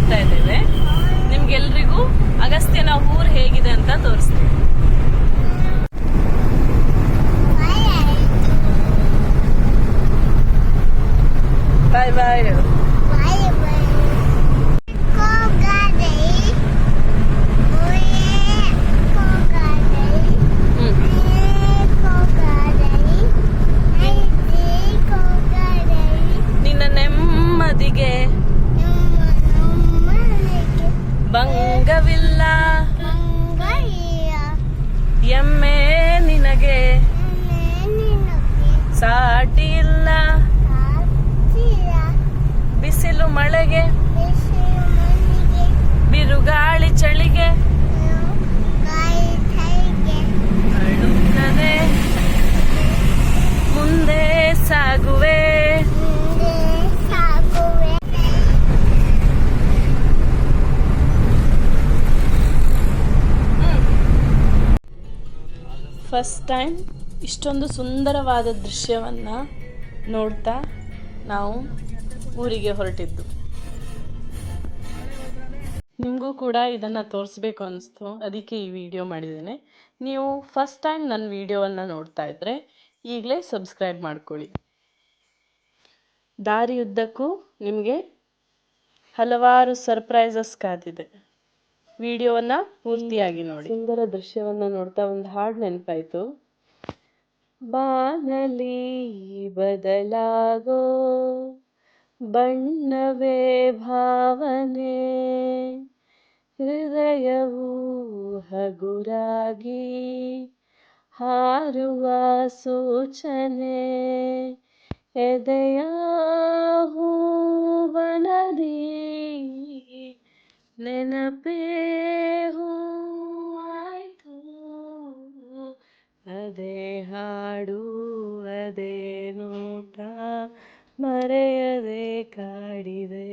ಹೋಗ್ತಾ ಇದ್ದೇವೆ. ನಿಮ್ಗೆಲ್ರಿಗೂ ಅಗಸ್ತ್ಯನ ಊರು ಹೇಗಿದೆ ಅಂತ ತೋರಿಸ್ತೀವಿ. ಬಾಯ್ ಬಾಯ್. ನಿನ್ನ ನೆಮ್ಮದಿಗೆ ಭಂಗವಿಲ್ಲ, ಎಮ್ಮೆ ನಿನಗೆ ಸಾಟಿ ಇಲ್ಲ. ಬಿಸಿಲು ಮಳೆಗೆ, ಬಿರುಗಾಳಿ ಚಳಿಗೆ ಅಳುಕದೆ ಮುಂದೆ ಸಾಗುವೆ. ಫಸ್ಟ್ ಟೈಮ್ ಇಷ್ಟೊಂದು ಸುಂದರವಾದ ದೃಶ್ಯವನ್ನು ನೋಡ್ತಾ ನಾವು ಊರಿಗೆ ಹೊರಟಿದ್ದು. ನಿಮಗೂ ಕೂಡ ಇದನ್ನು ತೋರಿಸ್ಬೇಕು ಅನ್ನಿಸ್ತು, ಅದಕ್ಕೆ ಈ ವಿಡಿಯೋ ಮಾಡಿದ್ದೇನೆ. ನೀವು ಫಸ್ಟ್ ಟೈಮ್ ನನ್ನ ವಿಡಿಯೋವನ್ನು ನೋಡ್ತಾ ಇದ್ದರೆ ಈಗಲೇ ಸಬ್ಸ್ಕ್ರೈಬ್ ಮಾಡ್ಕೊಳ್ಳಿ. ದಾರಿಯುದ್ದಕ್ಕೂ ನಿಮಗೆ ಹಲವಾರು ಸರ್ಪ್ರೈಸಸ್ ಕಾದಿದೆ. ವಿಡಿಯೋವನ್ನು ಪೂರ್ತಿಯಾಗಿ ನೋಡಿ. ಸುಂದರ ದೃಶ್ಯವನ್ನು ನೋಡ್ತಾ ಒಂದು ಹಾಡು ನೆನಪಾಯಿತು. ಬಾನಲಿ ಬದಲಾಗೋ ಬಣ್ಣವೇ ಭಾವನೆ, ಹೃದಯವು ಹಗುರಾಗಿ ಹಾರುವ ಸೂಚನೆ, ಎದೆಯ ಹೂವನದಿ ನೆನಪೇ ಹೂವಾಯ್ತು, ಅದೇ ಹಾಡು ಅದೇ ನೋಟ ಮರೆಯದೆ ಕಾಡಿದೆ.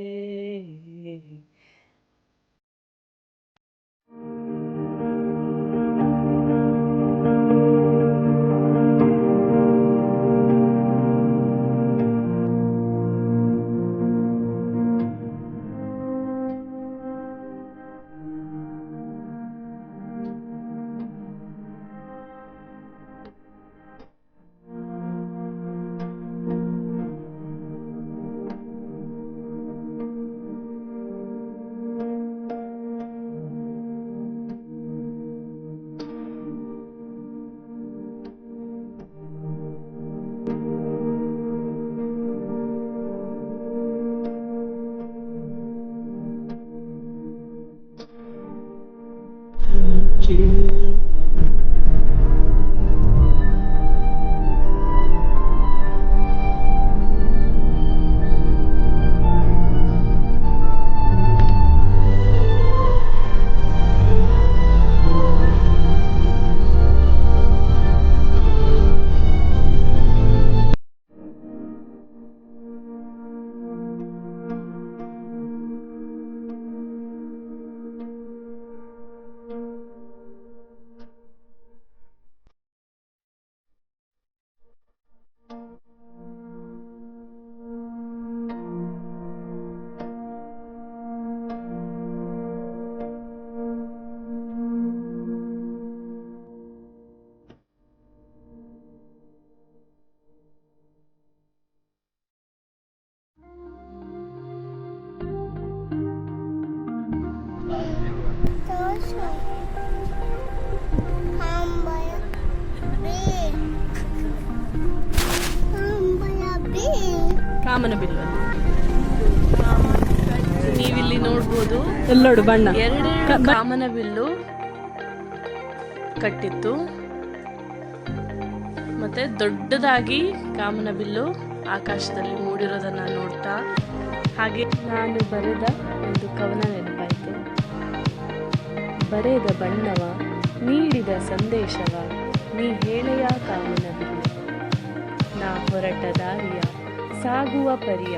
ಕಾಮನಬಿಲ್ಲು ನೀವಿಲ್ಲಿ ನೋಡ್ಬೋದು. ಎಲ್ಲೋಡು ಬಣ್ಣ ಎರಡು ಕಾಮನಬಿಲ್ಲು ಕಟ್ಟಿತ್ತು. ಮತ್ತೆ ದೊಡ್ಡದಾಗಿ ಕಾಮನಬಿಲ್ಲು ಆಕಾಶದಲ್ಲಿ ಮೂಡಿರೋದನ್ನ ನೋಡ್ತಾ ಹಾಗೆ ನಾನು ಬರೆದ ಒಂದು ಕವನ ನೆನಪಾಯಿತು. ಬರೆದ ಬಣ್ಣವ ನೀಡಿದ ಸಂದೇಶವ ನೀ ಹೇಳೆಯ ಕಾಮನಬಿಲ್ಲು, ನಾ ಹೊರಟ ದಾರಿಯ ಸಾಗುವ ಪರಿಯ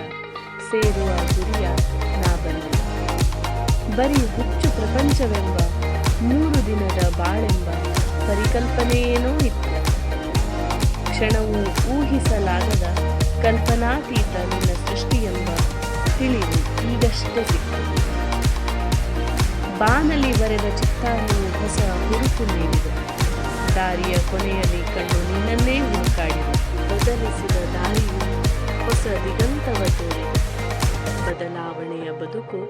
ಸೇರುವ ಗುರಿಯ ನಾ ಬಲ್ಲೆ. ಬರೀ ಹುಚ್ಚು ಪ್ರಪಂಚವೆಂಬ 3 ದಿನದ ಬಾಳೆಂಬ ಪರಿಕಲ್ಪನೆಯೇನೋ ಇತ್ತು. ಕ್ಷಣವೂ ಊಹಿಸಲಾಗದ ಕಲ್ಪನಾತೀತ ನಿನ್ನ ಸೃಷ್ಟಿಯೆಂಬ ತಿಳಿವು ಈಗಷ್ಟೇ ಸಿಕ್ಕಿತು. ಬಾನಲ್ಲಿ ಬರೆದ ಚಿತ್ತಾರವು ಹೊಸ ಹುರುಪು ನೀಡಿದೆ. ದಾರಿಯ ಕೊನೆಯಲ್ಲಿ ಕಂಡು ನಿನ್ನನ್ನೇ ಹುಡುಕಾಡಿದೆ. ಬದಲಿಸಿದ ದಾರಿಯು ಹೊಸ ದಿಗಂತವ ತೋರಿದೆ. ಬದಲಾವಣೆಯ ಬದುಕು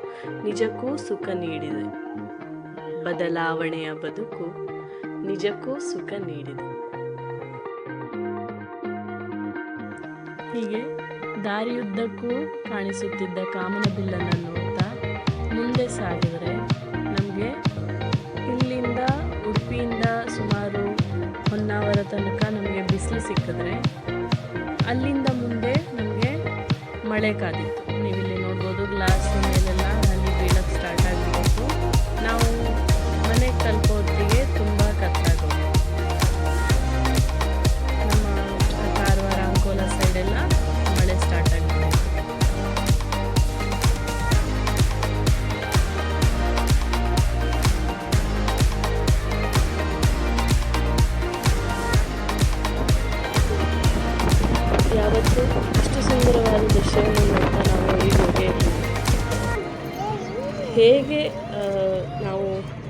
ನಿಜಕ್ಕೂ ಸುಖ ನೀಡಿದೆ. ಬದಲಾವಣೆಯ ಬದುಕು ನಿಜಕ್ಕೂ ಸುಖ ನೀಡಿದೆ. ಹೀಗೆ ದಾರಿಯುದ್ದಕ್ಕೂ ಕಾಣಿಸುತ್ತಿದ್ದ ಕಾಮನಬಿಲ್ಲನ್ನು ನೋಡ್ತಾ ಮುಂದೆ ಸಾಗಿದರೆ ನಮಗೆ ಇಲ್ಲಿಂದ ಉಡುಪಿಯಿಂದ ಸುಮಾರು ಹೊನ್ನಾವರ ತನಕ ನಮಗೆ ಬಿಸಿಲು ಸಿಕ್ಕಿದ್ರೆ ಅಲ್ಲಿಂದ ಮುಂದೆ ನಮಗೆ ಮಳೆ ಕಾದಿತ್ತು. ನೀವಿಲ್ಲಿ ನೋಡ್ಬೋದು, ಗ್ಲಾಸ್ ಮೇಲೆಲ್ಲ ಹನಿ ಬೀಳಕ್ಕೆ ಸ್ಟಾರ್ಟ್ ಆಗಿಬಿಟ್ಟು ನಾವು ಮನೆಗೆ ತಲುಪೋದ್ರಿಗೆ ತುಂಬ ಕತ್ಲಾಗೋದು. ನಮ್ಮ ಕಾರವಾರ ಅಂಕೋಲ ಸೈಡೆಲ್ಲ ಮಳೆ ಸ್ಟಾರ್ಟ್ ಆಗಿಬಿಟ್ಟಿತ್ತು. ಯಾವತ್ತೂ ಇಷ್ಟು ಸುಂದರವಾದ ದೃಶ್ಯವನ್ನು ನೋಡ್ತಾ ನಾವು ಈಗ ಹೇಗೆ ನಾವು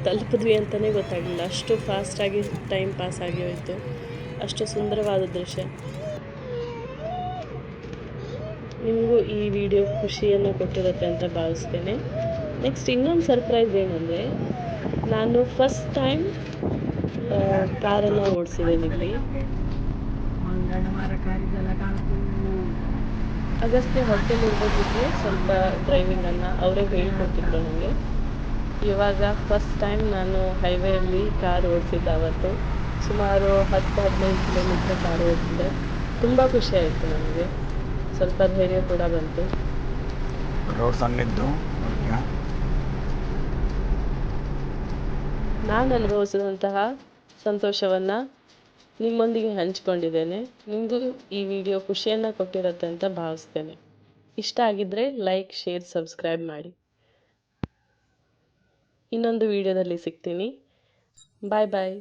ತಲುಪಿದ್ವಿ ಅಂತಲೇ ಗೊತ್ತಾಗಲಿಲ್ಲ. ಅಷ್ಟು ಫಾಸ್ಟಾಗಿ ಟೈಮ್ ಪಾಸ್ ಆಗಿ ಹೋಯಿತು. ಅಷ್ಟು ಸುಂದರವಾದ ದೃಶ್ಯ. ನಿಮಗೂ ಈ ವಿಡಿಯೋ ಖುಷಿಯನ್ನು ಕೊಟ್ಟಿರುತ್ತೆ ಅಂತ ಭಾವಿಸ್ತೇನೆ. ನೆಕ್ಸ್ಟ್ ಇನ್ನೊಂದು ಸರ್ಪ್ರೈಸ್ ಏನಂದರೆ, ನಾನು ಫಸ್ಟ್ ಟೈಮ್ ಕಾರನ್ನು ಓಡಿಸಿದ್ದೇನೆ ಇಲ್ಲಿ. ಅಗಸ್ತ್ಯ ಹೋಟೆಲ್ ಇರ್ಬೋದಿದ್ರೆ ಸ್ವಲ್ಪ ಡ್ರೈವಿಂಗನ್ನು ಅವರೇ ಹೇಳ್ಕೊಟ್ಟಿದ್ರು ನನಗೆ. ಇವಾಗ ಫಸ್ಟ್ ಟೈಮ್ ನಾನು ಹೈವೇಯಲ್ಲಿ ಕಾರ್ ಓಡಿಸಿದ್ದೆ. ಅವತ್ತು ಸುಮಾರು 10-15 ಕಿಲೋಮೀಟ್ರ್ ಕಾರ್ ಓಡಿಸಿದೆ. ತುಂಬ ಖುಷಿ ಆಯಿತು ನನಗೆ. ಸ್ವಲ್ಪ ಧೈರ್ಯ ಕೂಡ ಬಂತು. ನಾನು ಅನುಭವಿಸಿದಂತಹ ಸಂತೋಷವನ್ನು ನಿಮ್ಮೊಂದಿಗೆ ಹಂಚಿಕೊಂಡಿದ್ದೇನೆ. ನಿಮಗೂ ಈ ವಿಡಿಯೋ ಖುಷಿಯನ್ನು ಕೊಟ್ಟಿರುತ್ತೆ ಅಂತ ಭಾವಿಸ್ತೇನೆ. ಇಷ್ಟ ಆಗಿದ್ದರೆ ಲೈಕ್, ಶೇರ್, ಸಬ್ಸ್ಕ್ರೈಬ್ ಮಾಡಿ. ಇನ್ನೊಂದು ವಿಡಿಯೋದಲ್ಲಿ ಸಿಗ್ತೀನಿ. ಬಾಯ್ ಬಾಯ್.